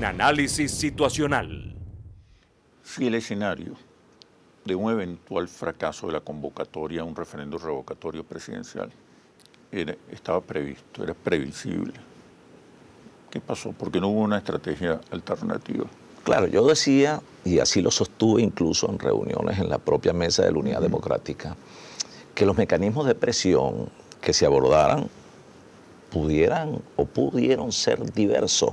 Análisis situacional. Si el escenario de un eventual fracaso de la convocatoria a un referendo revocatorio presidencial estaba previsto, era previsible, ¿qué pasó? ¿Por qué no hubo una estrategia alternativa? Claro, yo decía, y así lo sostuve incluso en reuniones en la propia mesa de la Unidad Democrática, que los mecanismos de presión que se abordaran pudieron ser diversos.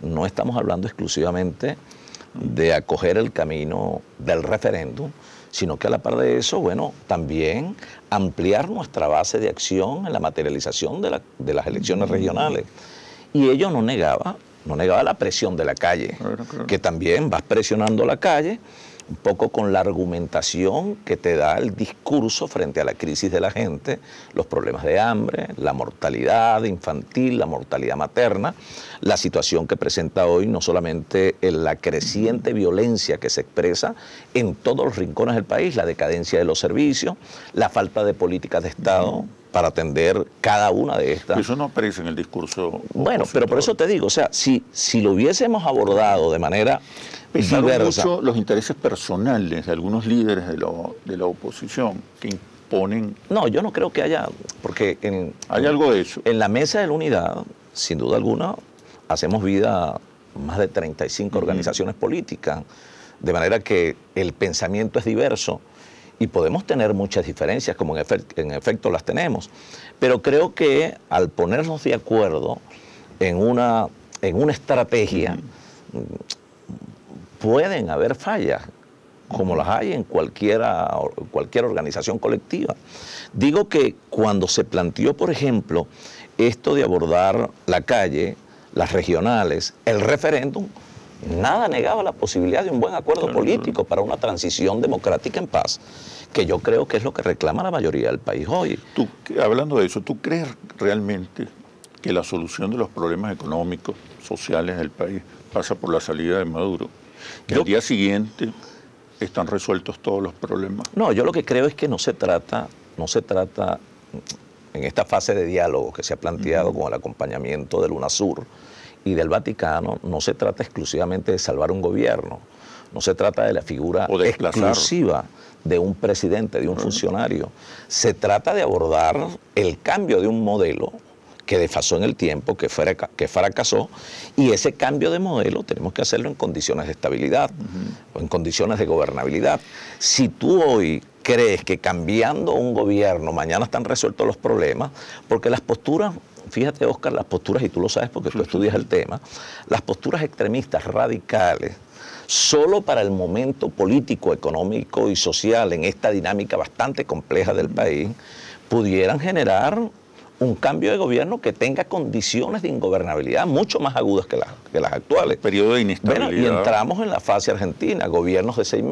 No estamos hablando exclusivamente de acoger el camino del referéndum, sino que a la par de eso, bueno, también ampliar nuestra base de acción en la materialización de las elecciones regionales. Y ello no negaba la presión de la calle, claro. Que también vas presionando la calle, un poco con la argumentación que te da el discurso frente a la crisis de la gente, los problemas de hambre, la mortalidad infantil, la mortalidad materna, la situación que presenta hoy no solamente en la creciente violencia que se expresa en todos los rincones del país, la decadencia de los servicios, la falta de políticas de Estado para atender cada una de estas. Eso no aparece en el discurso. Bueno, pero por eso te digo, o sea, si lo hubiésemos abordado de manera pesaron mucho los intereses personales de algunos líderes de la oposición que imponen. No, yo no creo que haya, porque hay algo de eso. En la mesa de la unidad, sin duda alguna, hacemos vida más de 35 organizaciones políticas, de manera que el pensamiento es diverso. Y podemos tener muchas diferencias, como en efecto las tenemos. Pero creo que al ponernos de acuerdo en una estrategia, pueden haber fallas, como las hay en cualquier organización colectiva. Digo que cuando se planteó, por ejemplo, esto de abordar la calle, las regionales, el referéndum, nada negaba la posibilidad de un buen acuerdo político para una transición democrática en paz, que yo creo que es lo que reclama la mayoría del país hoy. Tú, hablando de eso, ¿tú crees realmente que la solución de los problemas económicos, sociales del país pasa por la salida de Maduro? Que al día siguiente están resueltos todos los problemas. No, yo lo que creo es que no se trata en esta fase de diálogo que se ha planteado con el acompañamiento del UNASUR y del Vaticano, no se trata exclusivamente de salvar un gobierno, no se trata de la figura exclusiva de un presidente, de un funcionario. Se trata de abordar el cambio de un modelo que desfasó en el tiempo, que fracasó, y ese cambio de modelo tenemos que hacerlo en condiciones de estabilidad, o en condiciones de gobernabilidad. Si tú hoy crees que cambiando un gobierno mañana están resueltos los problemas, porque las posturas, fíjate, Oscar, las posturas, y tú lo sabes porque tú estudias el tema, las posturas extremistas, radicales, solo para el momento político, económico y social en esta dinámica bastante compleja del país, pudieran generar un cambio de gobierno que tenga condiciones de ingobernabilidad mucho más agudas que las actuales. Periodo de inestabilidad. Bueno, y entramos en la fase argentina, gobiernos de 6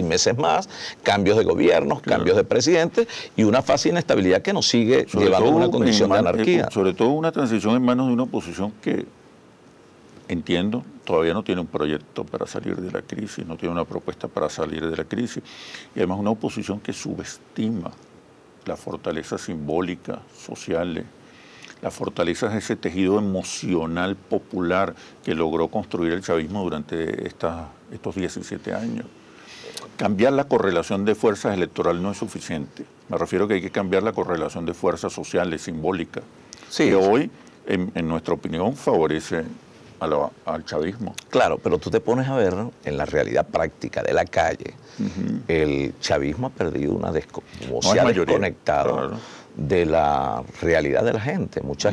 meses más, cambios de gobiernos, cambios de presidentes y una fase de inestabilidad que nos sigue llevando a una condición de anarquía. Sobre todo una transición en manos de una oposición que, entiendo, todavía no tiene un proyecto para salir de la crisis, no tiene una propuesta para salir de la crisis, y además una oposición que subestima la fortaleza simbólica, social, la fortaleza de ese tejido emocional popular que logró construir el chavismo durante estos 17 años. Cambiar la correlación de fuerzas electoral no es suficiente. Me refiero a que hay que cambiar la correlación de fuerzas sociales, simbólicas, que hoy, en nuestra opinión, favorece al chavismo. Claro, pero tú te pones a ver en la realidad práctica de la calle, el chavismo ha perdido se ha desconectado de la realidad de la gente. Mucha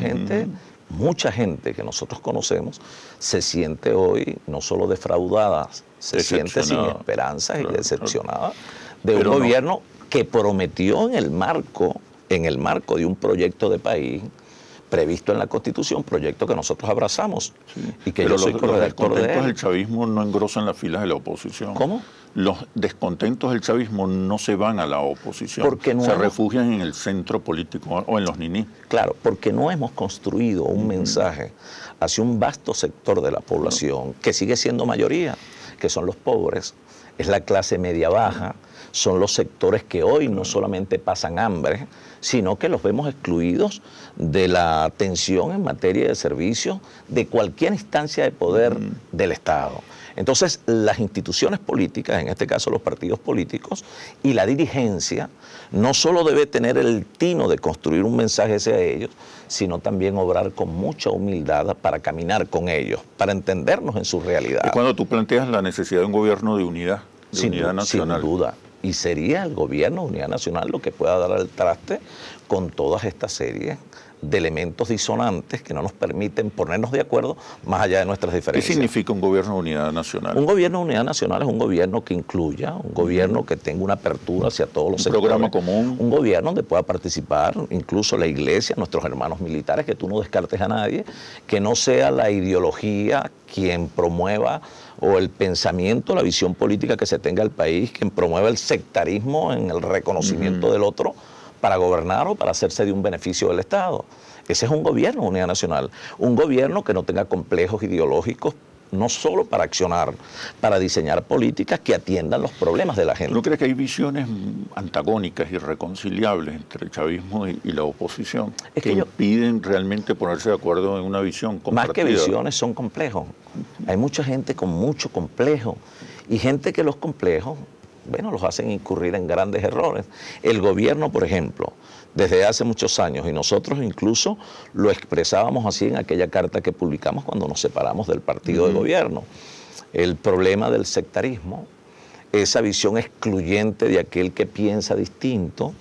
gente que nosotros conocemos se siente hoy no solo defraudada, se siente sin esperanzas y decepcionada de un gobierno que prometió en el marco de un proyecto de país previsto en la Constitución, proyecto que nosotros abrazamos. Y que pero los descontentos del chavismo no engrosan las filas de la oposición. ¿Cómo? Los descontentos del chavismo no se van a la oposición, porque se refugian en el centro político o en los niní. Claro, porque no hemos construido un mensaje hacia un vasto sector de la población que sigue siendo mayoría, que son los pobres, es la clase media baja, son los sectores que hoy no solamente pasan hambre, sino que los vemos excluidos de la atención en materia de servicios de cualquier instancia de poder del Estado. Entonces, las instituciones políticas, en este caso los partidos políticos, y la dirigencia, no solo debe tener el tino de construir un mensaje hacia ellos, sino también obrar con mucha humildad para caminar con ellos, para entendernos en su realidad. Es cuando tú planteas la necesidad de un gobierno de unidad nacional. Sin duda. Y sería el gobierno de unidad nacional lo que pueda dar al traste con todas estas series de elementos disonantes que no nos permiten ponernos de acuerdo más allá de nuestras diferencias. ¿Qué significa un gobierno de unidad nacional? Un gobierno de unidad nacional es un gobierno que incluya, un gobierno que tenga una apertura hacia todos los sectores. Un programa común. Un gobierno donde pueda participar incluso la iglesia, nuestros hermanos militares, que tú no descartes a nadie, que no sea la ideología quien promueva o el pensamiento, la visión política que se tenga el país, quien promueva el sectarismo en el reconocimiento del otro, para gobernar o para hacerse de un beneficio del Estado. Ese es un gobierno de unidad nacional, un gobierno que no tenga complejos ideológicos, no solo para accionar, para diseñar políticas que atiendan los problemas de la gente. ¿No crees que hay visiones antagónicas, irreconciliables entre el chavismo y la oposición que impiden realmente ponerse de acuerdo en una visión compartida? Más que visiones, son complejos. Hay mucha gente con mucho complejo y gente que los complejos, bueno, los hacen incurrir en grandes errores. El gobierno, por ejemplo, desde hace muchos años, y nosotros incluso lo expresábamos así en aquella carta que publicamos cuando nos separamos del partido de gobierno, el problema del sectarismo, esa visión excluyente de aquel que piensa distinto,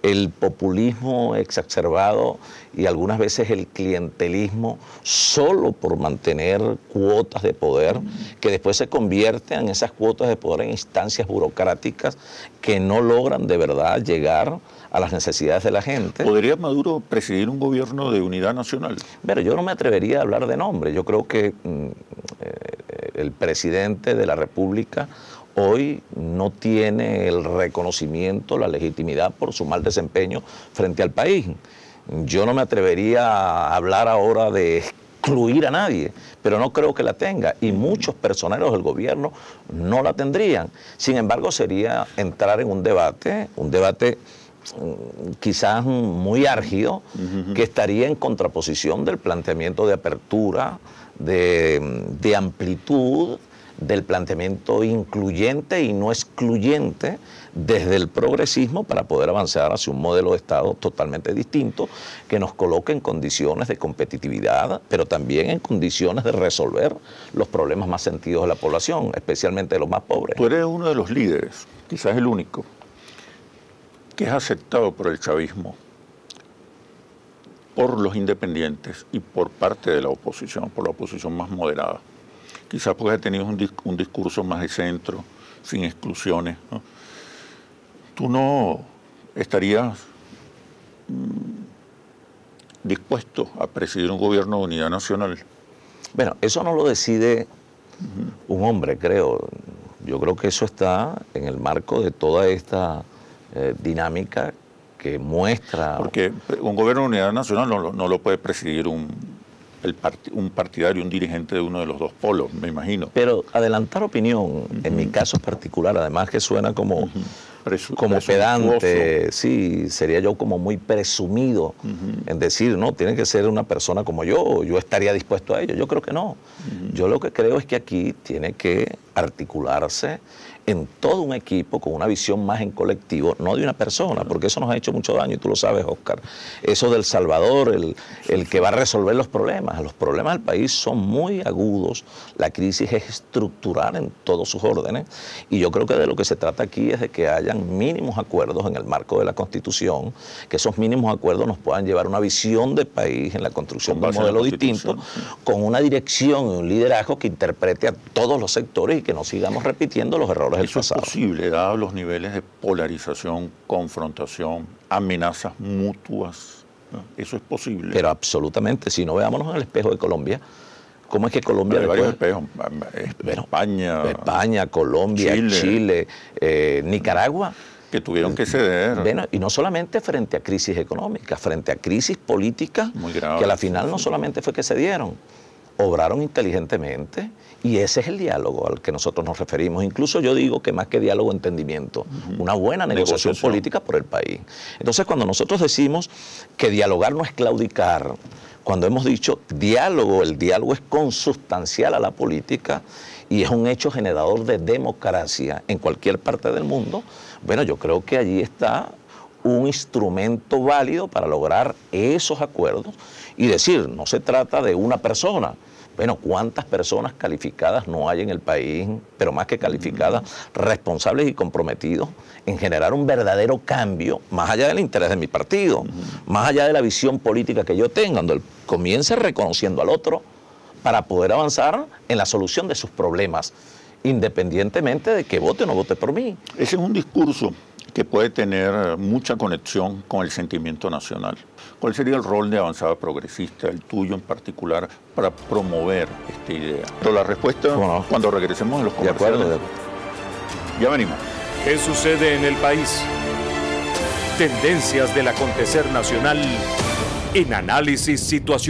el populismo exacerbado y algunas veces el clientelismo solo por mantener cuotas de poder que después se convierten en esas cuotas de poder en instancias burocráticas que no logran de verdad llegar a las necesidades de la gente. ¿Podría Maduro presidir un gobierno de unidad nacional? Pero yo no me atrevería a hablar de nombre. Yo creo que el presidente de la República hoy no tiene el reconocimiento, la legitimidad por su mal desempeño frente al país. Yo no me atrevería a hablar ahora de excluir a nadie, pero no creo que la tenga, y muchos personeros del gobierno no la tendrían. Sin embargo, sería entrar en un debate quizás muy álgido, que estaría en contraposición del planteamiento de apertura, de amplitud, del planteamiento incluyente y no excluyente desde el progresismo para poder avanzar hacia un modelo de Estado totalmente distinto que nos coloque en condiciones de competitividad, pero también en condiciones de resolver los problemas más sentidos de la población, especialmente de los más pobres. Tú eres uno de los líderes, quizás el único, que es aceptado por el chavismo, por los independientes y por parte de la oposición, por la oposición más moderada. Quizás porque ha tenido un discurso más de centro, sin exclusiones, ¿no? ¿Tú no estarías dispuesto a presidir un gobierno de unidad nacional? Bueno, eso no lo decide un hombre, creo. Yo creo que eso está en el marco de toda esta dinámica que muestra... Porque un gobierno de unidad nacional no lo puede presidir un partidario, un dirigente de uno de los dos polos, me imagino. Pero adelantar opinión, en mi caso particular, además que suena como pedante, sí, sería yo como muy presumido en decir, no, tiene que ser una persona como yo estaría dispuesto a ello. Yo creo que no. Yo lo que creo es que aquí tiene que articularse en todo un equipo con una visión más en colectivo, no de una persona, porque eso nos ha hecho mucho daño y tú lo sabes, Oscar. Eso del Salvador, el que va a resolver los problemas del país son muy agudos, la crisis es estructural en todos sus órdenes y yo creo que de lo que se trata aquí es de que hayan mínimos acuerdos en el marco de la Constitución, que esos mínimos acuerdos nos puedan llevar a una visión de país en la construcción de un modelo distinto, con una dirección y un liderazgo que interprete a todos los sectores y que no sigamos repitiendo los errores del pasado. ¿Es posible, dados los niveles de polarización, confrontación, amenazas mutuas? ¿Eso es posible? Pero absolutamente. Si no, veámonos en el espejo de Colombia. ¿Cómo es que Colombia... Hay varios espejos. España, Colombia, Chile, Nicaragua. Que tuvieron que ceder. Bueno, y no solamente frente a crisis económicas, frente a crisis políticas, que a la final no solamente fue que cedieron, obraron inteligentemente Y ese es el diálogo al que nosotros nos referimos. Incluso yo digo que más que diálogo, entendimiento, una buena negociación política por el país. Entonces, cuando nosotros decimos que dialogar no es claudicar, cuando hemos dicho diálogo, el diálogo es consubstancial a la política y es un hecho generador de democracia en cualquier parte del mundo, bueno, yo creo que allí está un instrumento válido para lograr esos acuerdos y decir, no se trata de una persona. Bueno, ¿cuántas personas calificadas no hay en el país, pero más que calificadas, responsables y comprometidos en generar un verdadero cambio, más allá del interés de mi partido, más allá de la visión política que yo tenga, donde comience reconociendo al otro para poder avanzar en la solución de sus problemas, independientemente de que vote o no vote por mí? Ese es un discurso que puede tener mucha conexión con el sentimiento nacional. ¿Cuál sería el rol de Avanzada Progresista, el tuyo en particular, para promover esta idea? Pero la respuesta, cuando regresemos a los comerciales. De acuerdo. Ya venimos. ¿Qué sucede en el país? Tendencias del acontecer nacional en Análisis Situacional.